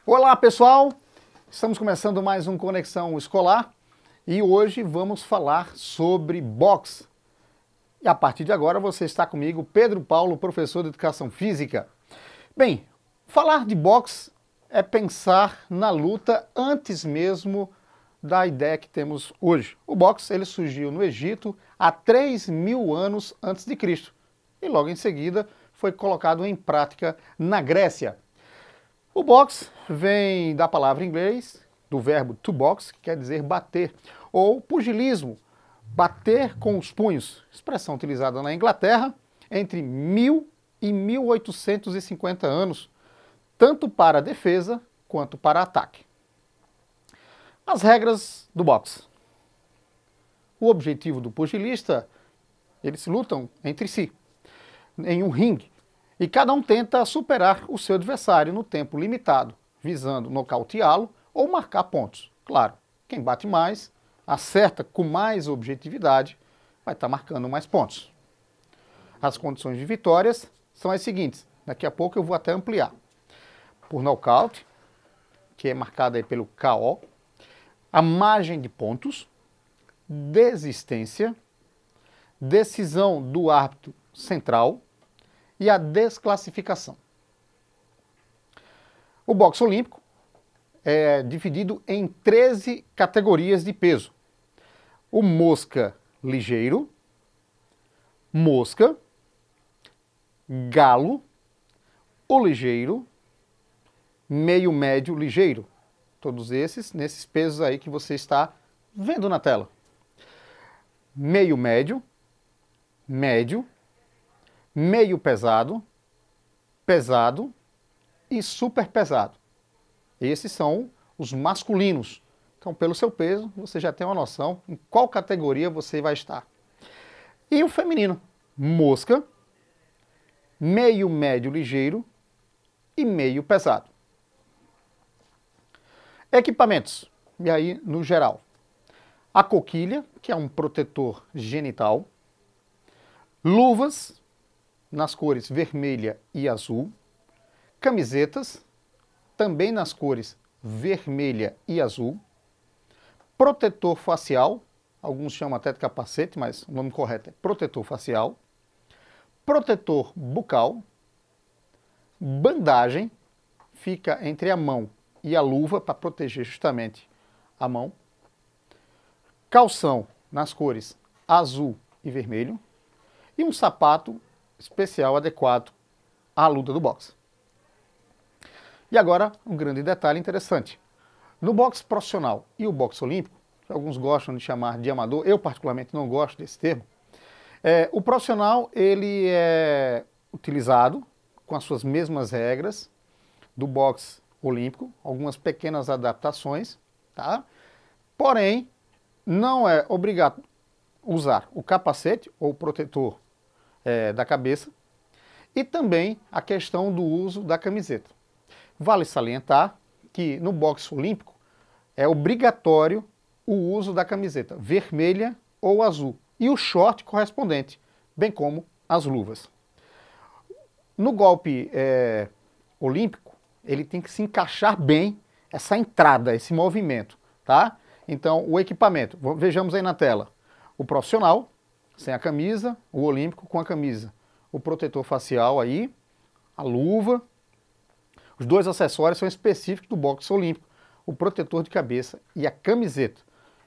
Olá pessoal, estamos começando mais um Conexão Escolar e hoje vamos falar sobre boxe. E a partir de agora você está comigo, Pedro Paulo, professor de Educação Física. Bem, falar de boxe é pensar na luta antes mesmo da ideia que temos hoje. O boxe ele surgiu no Egito há 3.000 anos antes de Cristo e logo em seguida foi colocado em prática na Grécia. O boxe vem da palavra em inglês, do verbo to box, que quer dizer bater, ou pugilismo, bater com os punhos, expressão utilizada na Inglaterra entre 1000 e 1850 anos, tanto para defesa quanto para ataque. As regras do boxe. O objetivo do pugilista, eles lutam entre si, em um ringue, e cada um tenta superar o seu adversário no tempo limitado, visando nocauteá-lo ou marcar pontos. Claro, quem bate mais, acerta com mais objetividade, vai estar marcando mais pontos. As condições de vitórias são as seguintes, daqui a pouco eu vou até ampliar. Por nocaute, que é marcada aí pelo KO, a margem de pontos, desistência, decisão do árbitro central, e a desclassificação. O boxe olímpico é dividido em 13 categorias de peso. O mosca ligeiro, mosca, galo, o ligeiro, meio médio ligeiro. Todos esses, nesses pesos aí que você está vendo na tela. Meio médio, médio, meio pesado, pesado e super pesado. Esses são os masculinos. Então, pelo seu peso, você já tem uma noção em qual categoria você vai estar. E o feminino, mosca, meio médio ligeiro e meio pesado. Equipamentos, e aí no geral. A coquilha, que é um protetor genital. Luvas, nas cores vermelha e azul, camisetas, também nas cores vermelha e azul, protetor facial, alguns chamam até de capacete, mas o nome correto é protetor facial, protetor bucal, bandagem, fica entre a mão e a luva para proteger justamente a mão, calção nas cores azul e vermelho, e um sapato especial adequado à luta do boxe. E agora, um grande detalhe interessante. No boxe profissional e o boxe olímpico, que alguns gostam de chamar de amador, eu particularmente não gosto desse termo, o profissional ele é utilizado com as suas mesmas regras do boxe olímpico, algumas pequenas adaptações, tá? Porém, não é obrigado usar o capacete ou o protetor da cabeça, e também a questão do uso da camiseta. Vale salientar que no boxe olímpico é obrigatório o uso da camiseta vermelha ou azul e o short correspondente, bem como as luvas. No golpe olímpico, ele tem que se encaixar bem essa entrada, esse movimento, tá? Então, o equipamento, vejamos aí na tela, o profissional, sem a camisa, o olímpico com a camisa, o protetor facial aí, a luva. Os dois acessórios são específicos do boxe olímpico, o protetor de cabeça e a camiseta.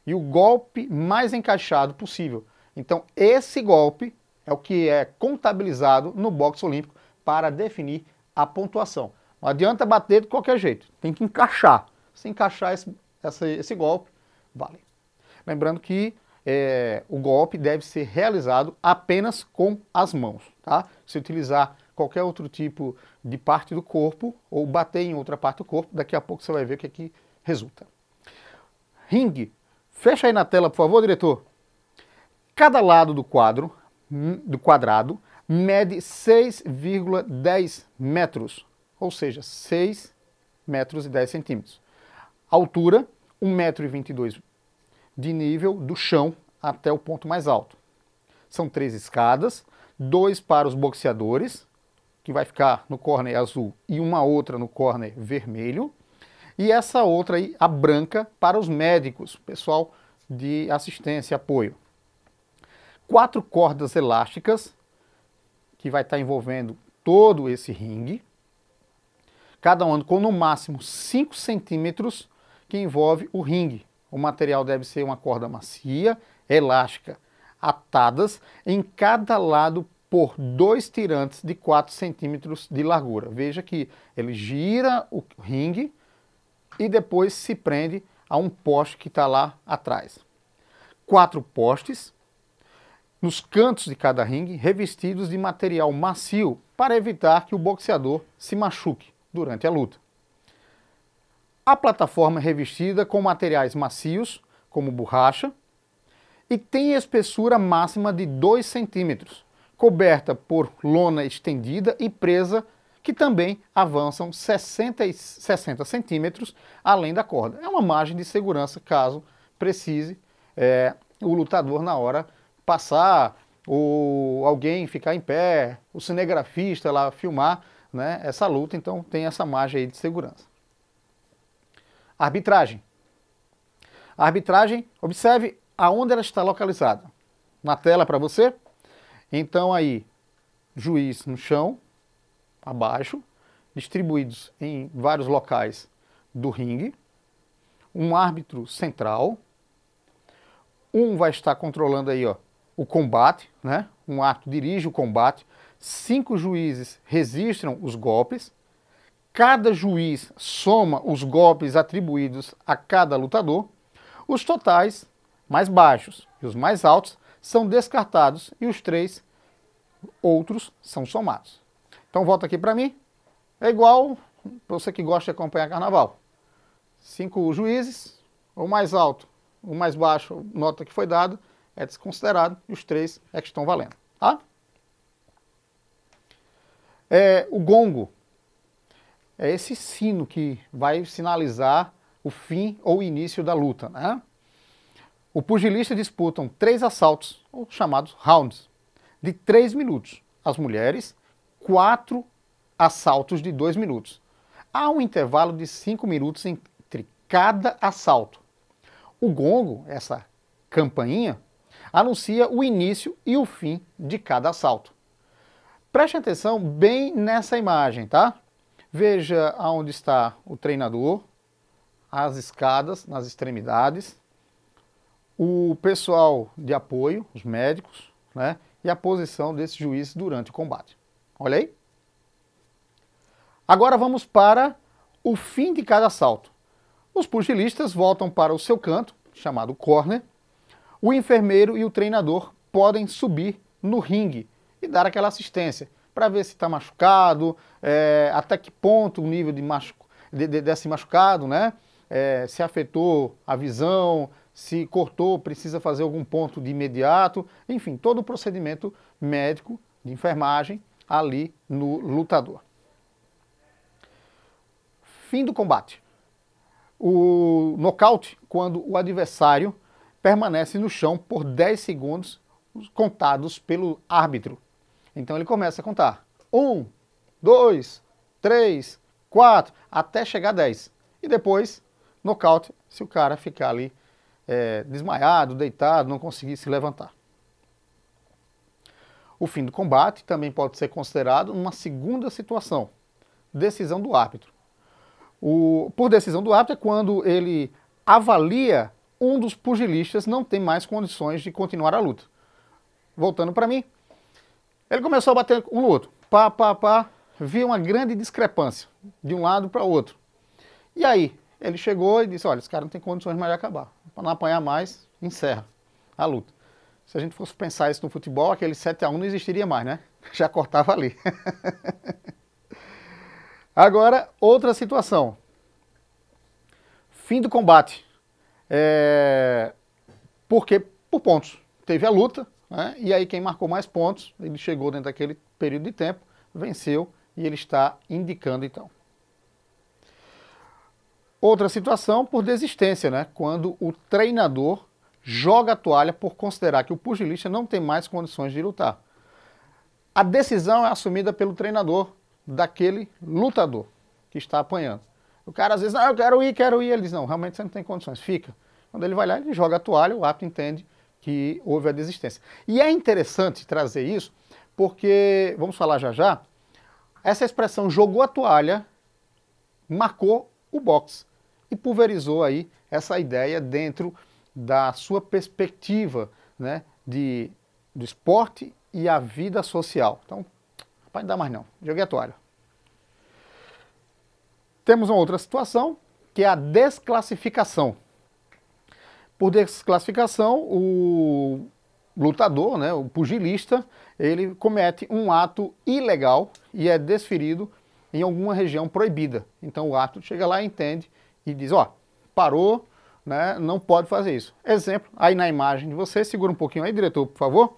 E o golpe mais encaixado possível. Então, esse golpe é o que é contabilizado no boxe olímpico para definir a pontuação. Não adianta bater de qualquer jeito, tem que encaixar. Se encaixar esse golpe, vale. Lembrando que o golpe deve ser realizado apenas com as mãos, tá? Se utilizar qualquer outro tipo de parte do corpo ou bater em outra parte do corpo, daqui a pouco você vai ver o que aqui resulta. Ringue. Fecha aí na tela, por favor, diretor. Cada lado do quadrado mede 6,10 metros, ou seja, 6 metros e 10 centímetros. Altura, 1,22 m de nível do chão até o ponto mais alto. São 3 escadas, 2 para os boxeadores, que vai ficar no corner azul, e uma outra no corner vermelho. e essa outra aí, a branca, para os médicos, pessoal de assistência e apoio. 4 cordas elásticas, que vai estar envolvendo todo esse ringue, cada uma com no máximo 5 centímetros, que envolve o ringue. O material deve ser uma corda macia, elástica, atadas em cada lado por 2 tirantes de 4 centímetros de largura. Veja que ele gira o ringue e depois se prende a um poste que está lá atrás. 4 postes nos cantos de cada ringue, revestidos de material macio para evitar que o boxeador se machuque durante a luta. A plataforma é revestida com materiais macios, como borracha, e tem espessura máxima de 2 centímetros, coberta por lona estendida e presa, que também avançam 60 centímetros além da corda. É uma margem de segurança caso precise o lutador na hora passar, ou alguém ficar em pé, o cinegrafista lá filmar, né, essa luta, então tem essa margem aí de segurança. Arbitragem. A arbitragem, observe aonde ela está localizada. Na tela para você. Então aí, juiz no chão, abaixo, distribuídos em vários locais do ringue. Um árbitro central. Um vai estar controlando aí, ó, o combate, né? Um árbitro dirige o combate. 5 juízes registram os golpes. Cada juiz soma os golpes atribuídos a cada lutador. Os totais mais baixos e os mais altos são descartados e os 3 outros são somados. Então volta aqui para mim. É igual para você que gosta de acompanhar carnaval. 5 juízes, o mais alto, o mais baixo, nota que foi dada, é desconsiderado e os 3 é que estão valendo. Tá? O gongo é esse sino que vai sinalizar o fim ou início da luta, né? O pugilista disputam 3 assaltos, ou chamados rounds, de 3 minutos. As mulheres, 4 assaltos de 2 minutos. Há um intervalo de 5 minutos entre cada assalto. O gongo, essa campainha, anuncia o início e o fim de cada assalto. Preste atenção bem nessa imagem, tá? Veja aonde está o treinador, as escadas nas extremidades, o pessoal de apoio, os médicos, né? E a posição desse juiz durante o combate. Olha aí. Agora vamos para o fim de cada assalto. Os pugilistas voltam para o seu canto, chamado corner. O enfermeiro e o treinador podem subir no ringue e dar aquela assistência para ver se está machucado, até que ponto o nível desse machucado, né? Se afetou a visão, se cortou, precisa fazer algum ponto de imediato, enfim, todo o procedimento médico de enfermagem ali no lutador. Fim do combate. O nocaute, quando o adversário permanece no chão por 10 segundos contados pelo árbitro. Então ele começa a contar 1, 2, 3, 4, até chegar a 10. E depois, nocaute, se o cara ficar ali desmaiado, deitado, não conseguir se levantar. O fim do combate também pode ser considerado uma segunda situação, decisão do árbitro. Por decisão do árbitro é quando ele avalia um dos pugilistas não tem mais condições de continuar a luta. Voltando para mim, ele começou a bater um no outro, viu uma grande discrepância de um lado para o outro. E aí, ele chegou e disse, olha, esse cara não tem condições mais de acabar. Para não apanhar mais, encerra a luta. Se a gente fosse pensar isso no futebol, aquele 7-1 não existiria mais, né? Já cortava ali. Agora, outra situação. Fim do combate. Porque, por pontos, teve a luta, né? E aí quem marcou mais pontos, ele chegou dentro daquele período de tempo, venceu e ele está indicando então. Outra situação por desistência, né? Quando o treinador joga a toalha por considerar que o pugilista não tem mais condições de lutar. A decisão é assumida pelo treinador daquele lutador que está apanhando. O cara às vezes, não, eu quero ir. Ele diz, não, realmente você não tem condições, fica. Quando ele vai lá, ele joga a toalha, o árbitro entende que houve a desistência. E é interessante trazer isso, porque, vamos falar já já, essa expressão jogou a toalha, marcou o boxe e pulverizou aí essa ideia dentro da sua perspectiva, né, do esporte e a vida social. Então, rapaz, não dá mais não, joguei a toalha. Temos uma outra situação, que é a desclassificação. Por desclassificação, o lutador, né, o pugilista, ele comete um ato ilegal e é desferido em alguma região proibida. Então o árbitro chega lá, entende e diz, ó, parou, né, não pode fazer isso. Exemplo, aí na imagem de você, segura um pouquinho aí, diretor, por favor.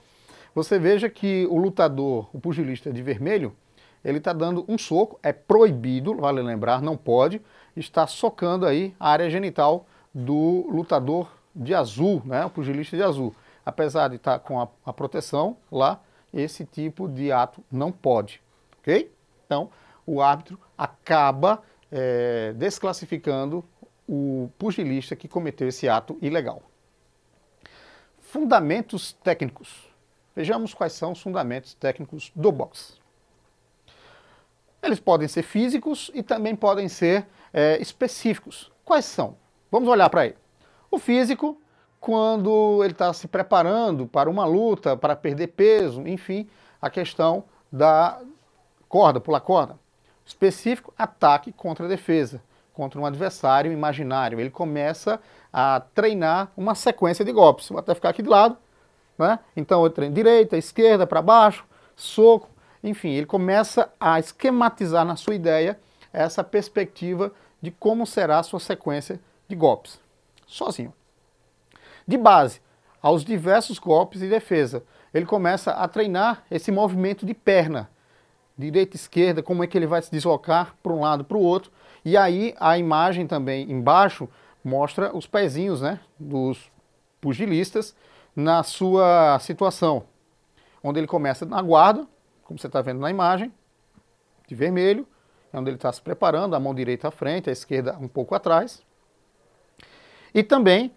Você veja que o lutador, o pugilista de vermelho, ele está dando um soco, é proibido, vale lembrar, não pode, está socando aí a área genital do lutador de azul, né, o pugilista de azul. Apesar de estar com a proteção lá, esse tipo de ato não pode, ok? Então, o árbitro acaba desclassificando o pugilista que cometeu esse ato ilegal. Fundamentos técnicos. Vejamos quais são os fundamentos técnicos do boxe. Eles podem ser físicos e também podem ser específicos. Quais são? Vamos olhar para ele. O físico, quando ele está se preparando para uma luta, para perder peso, enfim, a questão da corda, pular corda. Específico, ataque contra defesa, contra um adversário imaginário. Ele começa a treinar uma sequência de golpes. Vou até ficar aqui de lado, né? Então eu treino direita, esquerda, para baixo, soco, enfim, ele começa a esquematizar na sua ideia essa perspectiva de como será a sua sequência de golpes, sozinho. De base aos diversos golpes de defesa, ele começa a treinar esse movimento de perna, direita e esquerda, como é que ele vai se deslocar para um lado para o outro. E aí a imagem também embaixo mostra os pezinhos, né, dos pugilistas na sua situação, onde ele começa na guarda, como você está vendo na imagem, de vermelho, é onde ele está se preparando, a mão direita à frente, a esquerda um pouco atrás. E também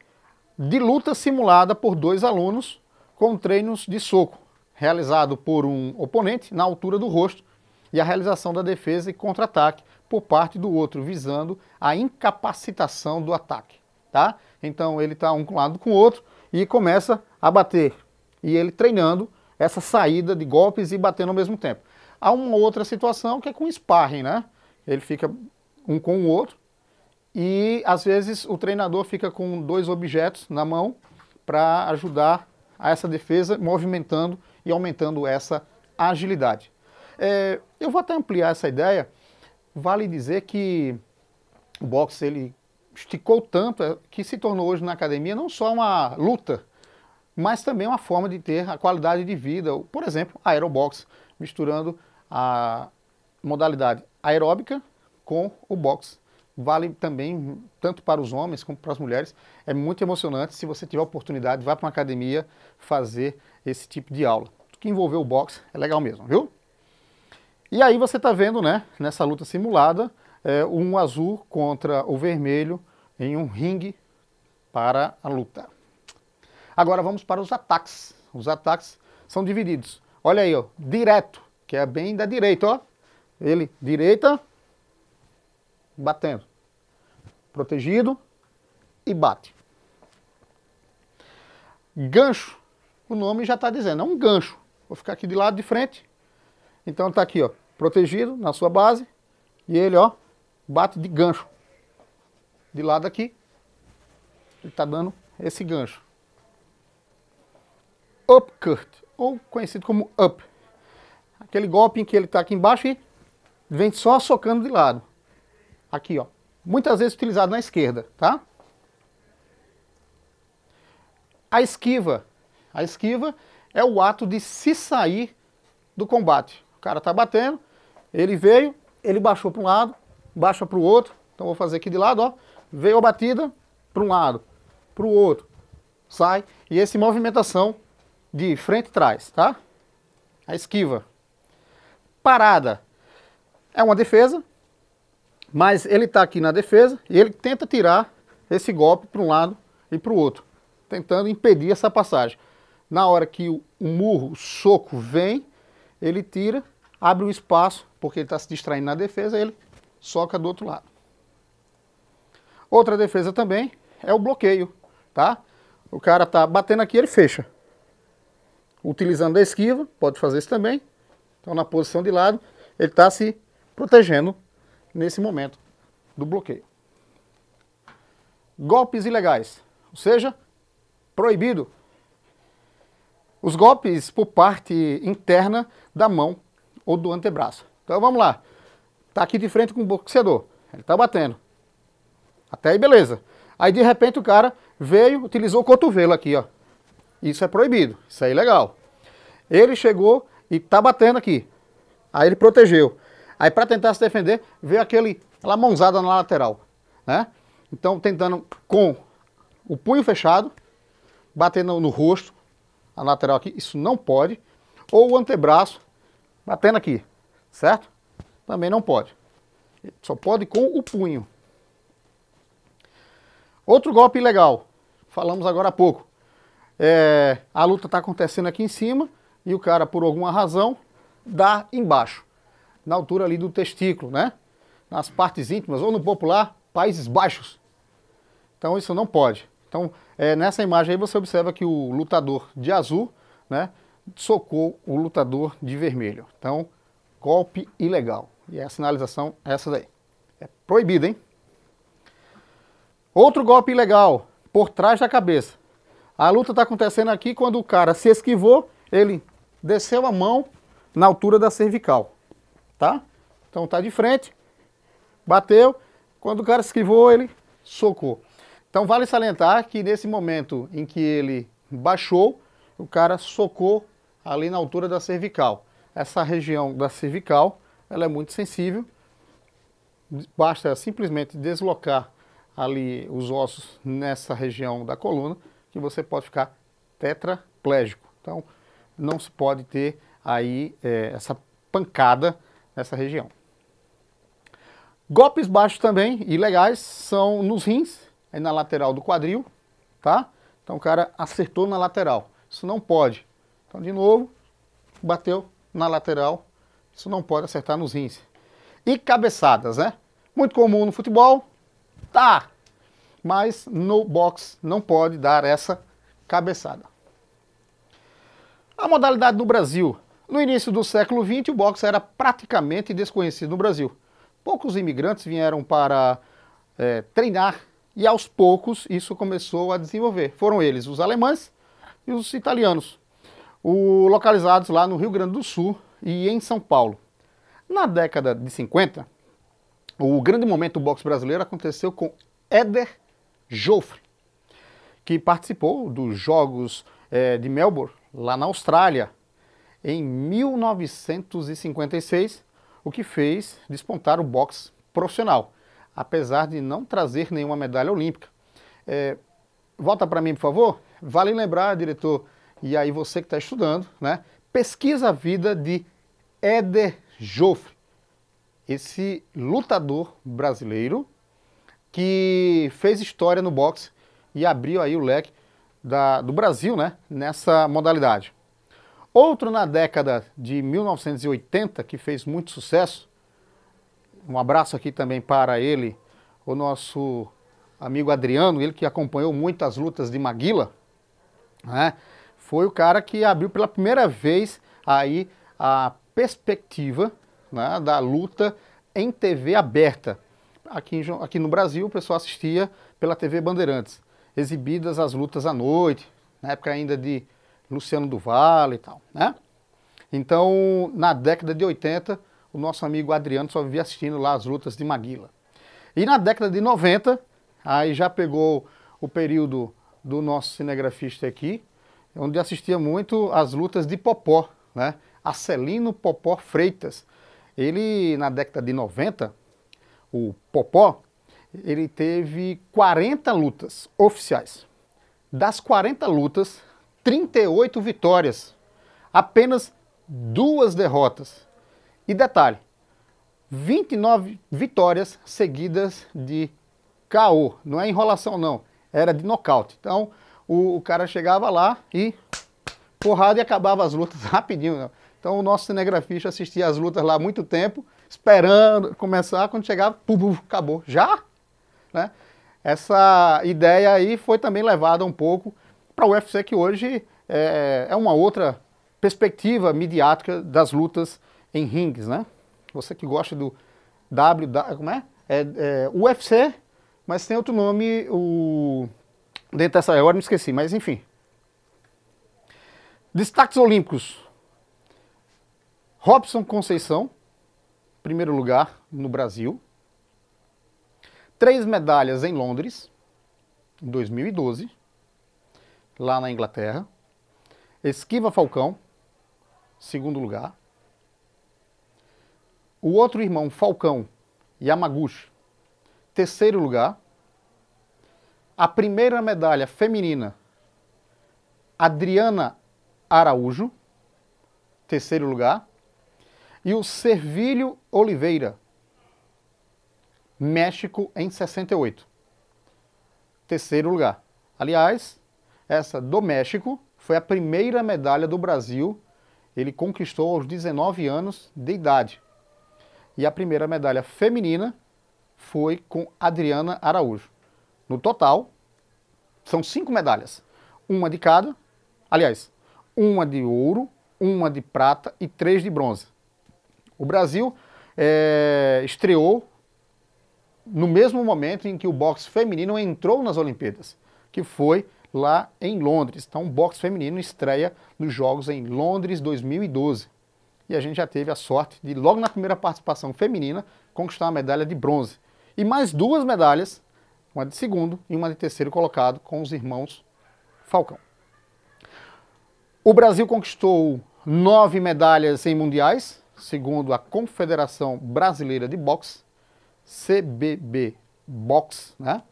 de luta simulada por 2 alunos com treinos de soco, realizado por um oponente na altura do rosto, e a realização da defesa e contra-ataque por parte do outro, visando a incapacitação do ataque. Tá? Então ele está um lado com o outro e começa a bater. E ele treinando essa saída de golpes e batendo ao mesmo tempo. Há uma outra situação que é com sparring, né? Ele fica um com o outro e às vezes o treinador fica com 2 objetos na mão para ajudar a essa defesa, movimentando e aumentando essa agilidade. Eu vou até ampliar essa ideia. Vale dizer que o boxe ele esticou tanto que se tornou hoje na academia não só uma luta, mas também uma forma de ter a qualidade de vida. Por exemplo, a aerobox, misturando a modalidade aeróbica com o boxe. Vale também tanto para os homens como para as mulheres. É muito emocionante. Se você tiver a oportunidade, vá para uma academia fazer esse tipo de aula. O que envolveu o boxe é legal mesmo, viu? E aí você está vendo, né, nessa luta simulada, um azul contra o vermelho em um ringue para a luta. Agora vamos para os ataques. Os ataques são divididos. Olha aí, ó, direto, que é bem da direita, ó. Ele, direita, batendo. Protegido e bate. Gancho, o nome já está dizendo, é um gancho. Vou ficar aqui de lado de frente. Então está aqui, ó, protegido na sua base. E ele, ó, bate de gancho. De lado aqui, ele está dando esse gancho. Uppercut, ou conhecido como up. Aquele golpe em que ele está aqui embaixo e vem só socando de lado. Aqui, ó. Muitas vezes utilizado na esquerda, tá? A esquiva. A esquiva é o ato de se sair do combate. O cara está batendo, ele veio, ele baixou para um lado, baixa para o outro. Então vou fazer aqui de lado, ó. Veio a batida para um lado, para o outro. Sai. E essa movimentação de frente e trás, tá? A esquiva. Parada. É uma defesa. Mas ele está aqui na defesa e ele tenta tirar esse golpe para um lado e para o outro, tentando impedir essa passagem. Na hora que o murro, o soco vem, ele tira, abre um espaço, porque ele está se distraindo na defesa, ele soca do outro lado. Outra defesa também é o bloqueio, tá? O cara tá batendo aqui, ele fecha. Utilizando a esquiva, pode fazer isso também. Então, na posição de lado, ele está se protegendo nesse momento do bloqueio. Golpes ilegais, ou seja, proibido. Os golpes por parte interna da mão ou do antebraço. Então, vamos lá. Tá aqui de frente com o boxeador, ele tá batendo. Até aí, beleza. Aí, de repente, o cara veio, utilizou o cotovelo aqui, ó. Isso é proibido, isso é ilegal. Ele chegou e tá batendo aqui. Aí ele protegeu. Aí, para tentar se defender, veio aquela mãozada na lateral, né? Então, tentando com o punho fechado, batendo no rosto, a lateral aqui, isso não pode. Ou o antebraço, batendo aqui, certo? Também não pode. Só pode com o punho. Outro golpe ilegal, falamos agora há pouco. A luta está acontecendo aqui em cima e o cara, por alguma razão, dá embaixo, na altura ali do testículo, né? Nas partes íntimas, ou no popular, Países Baixos. Então isso não pode. Então, nessa imagem aí você observa que o lutador de azul, né, socou o lutador de vermelho. Então, golpe ilegal. E a sinalização é essa daí. É proibido, hein? Outro golpe ilegal, por trás da cabeça. A luta está acontecendo aqui quando o cara se esquivou, ele desceu a mão na altura da cervical, tá? Então tá de frente, bateu, quando o cara se esquivou, ele socou. Então vale salientar que nesse momento em que ele baixou, o cara socou ali na altura da cervical. Essa região da cervical, ela é muito sensível, basta simplesmente deslocar ali os ossos nessa região da coluna, que você pode ficar tetraplégico. Então, não se pode ter aí essa pancada nessa região. Golpes baixos também, ilegais, são nos rins, aí na lateral do quadril, tá? Então o cara acertou na lateral, isso não pode. Então, de novo, bateu na lateral, isso não pode acertar nos rins. E cabeçadas, né? Muito comum no futebol, tá, mas no boxe não pode dar essa cabeçada. A modalidade no Brasil. No início do século XX, o boxe era praticamente desconhecido no Brasil. Poucos imigrantes vieram para treinar e aos poucos isso começou a desenvolver. Foram eles, os alemães e os italianos, localizados lá no Rio Grande do Sul e em São Paulo. Na década de 50, o grande momento do boxe brasileiro aconteceu com Éder Joffre, que participou dos Jogos de Melbourne, lá na Austrália, em 1956, o que fez despontar o boxe profissional, apesar de não trazer nenhuma medalha olímpica. Volta para mim, por favor. Vale lembrar, diretor, e aí você que está estudando, né? Pesquisa a vida de Éder Joffre, esse lutador brasileiro que fez história no boxe e abriu aí o leque do Brasil, né, nessa modalidade. Outro na década de 1980 que fez muito sucesso, um abraço aqui também para ele, o nosso amigo Adriano, ele que acompanhou muitas lutas de Maguila, né, foi o cara que abriu pela primeira vez aí a perspectiva, né, da luta em TV aberta. Aqui no Brasil o pessoal assistia pela TV Bandeirantes, exibidas as lutas à noite, na época ainda de Luciano do Vale e tal, né? Então, na década de 80, o nosso amigo Adriano só vivia assistindo lá as lutas de Maguila. E na década de 90, aí já pegou o período do nosso cinegrafista aqui, onde assistia muito as lutas de Popó, né? Acelino Popó Freitas. Ele, na década de 90, o Popó, ele teve 40 lutas oficiais. Das 40 lutas, 38 vitórias, apenas 2 derrotas. E detalhe, 29 vitórias seguidas de KO. Não é enrolação não, era de nocaute. Então o cara chegava lá e porrada e acabava as lutas rapidinho. Né? Então o nosso cinegrafista assistia as lutas lá há muito tempo, esperando começar, quando chegava, pum, acabou. Já? Né? Essa ideia aí foi também levada um pouco para o UFC, que hoje é uma outra perspectiva midiática das lutas em rings, né? Você que gosta do como é? UFC, mas tem outro nome, dentro dessa hora me esqueci, mas enfim. Destaques olímpicos. Robson Conceição, primeiro lugar no Brasil. 3 medalhas em Londres, em 2012, lá na Inglaterra. Esquiva Falcão, segundo lugar. O outro irmão, Falcão Yamaguchi, terceiro lugar. A primeira medalha feminina, Adriana Araújo, terceiro lugar. E o Servílio Oliveira, México, em 68, terceiro lugar. Aliás, essa do México foi a primeira medalha do Brasil, ele conquistou aos 19 anos de idade. E a primeira medalha feminina foi com Adriana Araújo. No total, são 5 medalhas, uma de cada, aliás, uma de ouro, uma de prata e 3 de bronze. O Brasil estreou no mesmo momento em que o boxe feminino entrou nas Olimpíadas, que foi lá em Londres. Então o boxe feminino estreia nos Jogos em Londres 2012. E a gente já teve a sorte de, logo na primeira participação feminina, conquistar uma medalha de bronze. E mais 2 medalhas, uma de segundo e uma de terceiro colocado, com os irmãos Falcão. O Brasil conquistou 9 medalhas em mundiais, segundo a Confederação Brasileira de Boxe, CBB Boxe, né?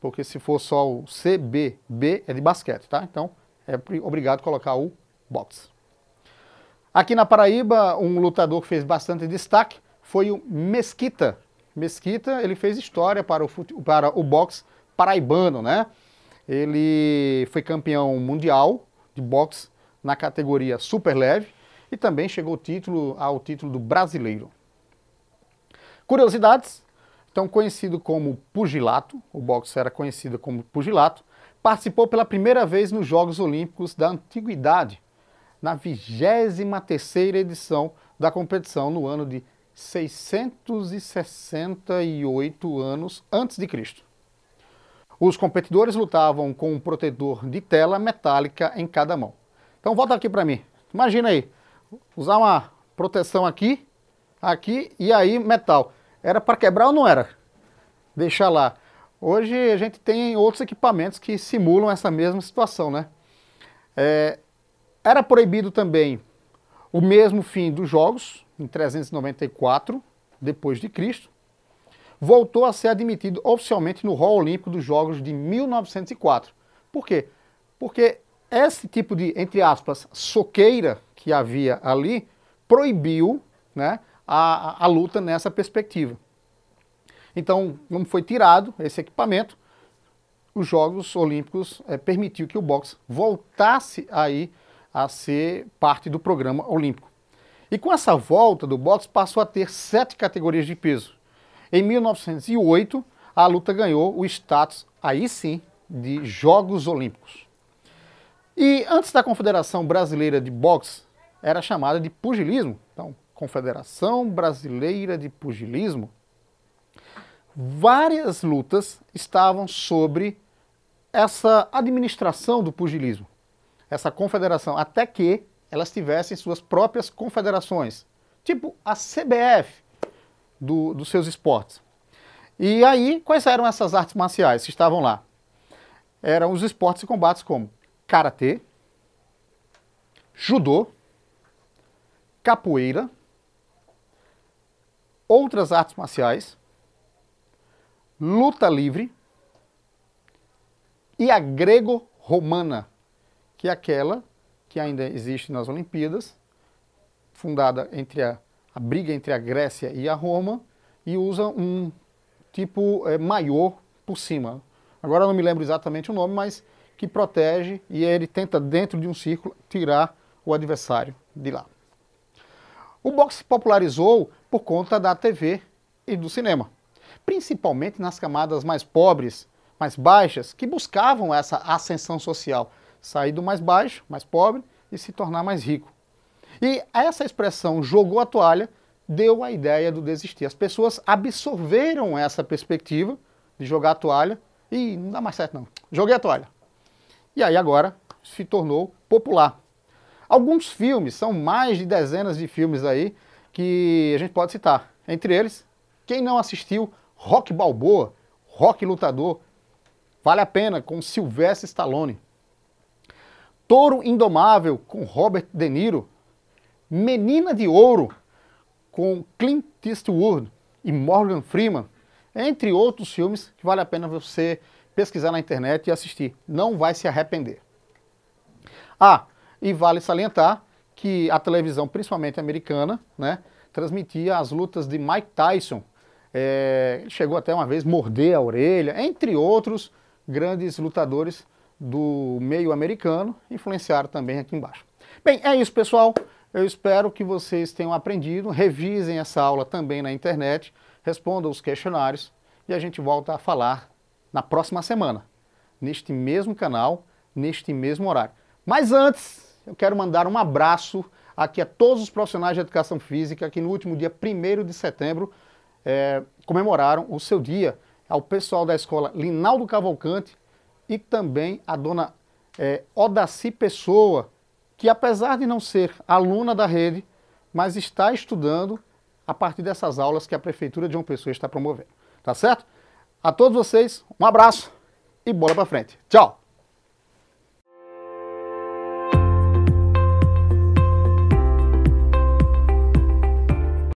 Porque se for só o CBB é de basquete, tá? Então é obrigado a colocar o boxe. Aqui na Paraíba, um lutador que fez bastante destaque foi o Mesquita. Mesquita, ele fez história para o boxe paraibano, né? Ele foi campeão mundial de boxe na categoria super leve e também chegou ao título do brasileiro. Curiosidades, então conhecido como pugilato, o boxe era conhecido como pugilato, participou pela primeira vez nos Jogos Olímpicos da Antiguidade, na 23ª edição da competição no ano de 668 anos antes de Cristo. Os competidores lutavam com um protetor de tela metálica em cada mão. Então volta aqui para mim. Imagina aí, usar uma proteção aqui e aí metal. Era para quebrar ou não era? Deixa lá. Hoje a gente tem outros equipamentos que simulam essa mesma situação, né? Era proibido também o mesmo fim dos Jogos, em 394 depois de Cristo. Voltou a ser admitido oficialmente no rol olímpico dos Jogos de 1904. Por quê? Porque esse tipo de, entre aspas, soqueira que havia ali, proibiu, né, a luta nessa perspectiva. Então, como foi tirado esse equipamento, os Jogos Olímpicos permitiu que o boxe voltasse aí a ser parte do programa olímpico. E com essa volta do boxe passou a ter 7 categorias de peso. Em 1908, a luta ganhou o status, aí sim, de Jogos Olímpicos. E antes da Confederação Brasileira de Boxe, era chamada de pugilismo. Então, Confederação Brasileira de Pugilismo. Várias lutas estavam sobre essa administração do pugilismo, essa confederação, até que elas tivessem suas próprias confederações, tipo a CBF dos seus esportes. E aí, quais eram essas artes marciais que estavam lá? Eram os esportes e combates como karatê, judô, capoeira, outras artes marciais, luta livre e a grego-romana, que é aquela que ainda existe nas Olimpíadas, fundada entre a a briga entre a Grécia e a Roma, e usa um tipo maiô por cima. Agora eu não me lembro exatamente o nome, mas que protege, e ele tenta, dentro de um círculo, tirar o adversário de lá. O boxe se popularizou por conta da TV e do cinema, principalmente nas camadas mais pobres, mais baixas, que buscavam essa ascensão social, sair do mais baixo, mais pobre, e se tornar mais rico. E essa expressão jogou a toalha deu a ideia do desistir. As pessoas absorveram essa perspectiva de jogar a toalha e não dá mais certo não, joguei a toalha. E aí agora se tornou popular. Alguns filmes, são mais de dezenas de filmes aí que a gente pode citar. Entre eles, quem não assistiu Rocky Balboa, Rocky Lutador, vale a pena, com Sylvester Stallone. Touro Indomável, com Robert De Niro. Menina de Ouro, com Clint Eastwood e Morgan Freeman, entre outros filmes que vale a pena você pesquisar na internet e assistir. Não vai se arrepender. Ah, e vale salientar que a televisão, principalmente americana, né, transmitia as lutas de Mike Tyson. Ele chegou até uma vez morder a orelha, entre outros grandes lutadores do meio americano, influenciaram também aqui embaixo. Bem, é isso, pessoal. Eu espero que vocês tenham aprendido, revisem essa aula também na internet, respondam os questionários e a gente volta a falar na próxima semana, neste mesmo canal, neste mesmo horário. Mas antes, eu quero mandar um abraço aqui a todos os profissionais de educação física que no último dia 1º de setembro comemoraram o seu dia, ao pessoal da escola Linaldo Cavalcante e também a dona Odaci Pessoa, que apesar de não ser aluna da rede, mas está estudando a partir dessas aulas que a Prefeitura de João Pessoa está promovendo. Tá certo? A todos vocês, um abraço e bola pra frente. Tchau!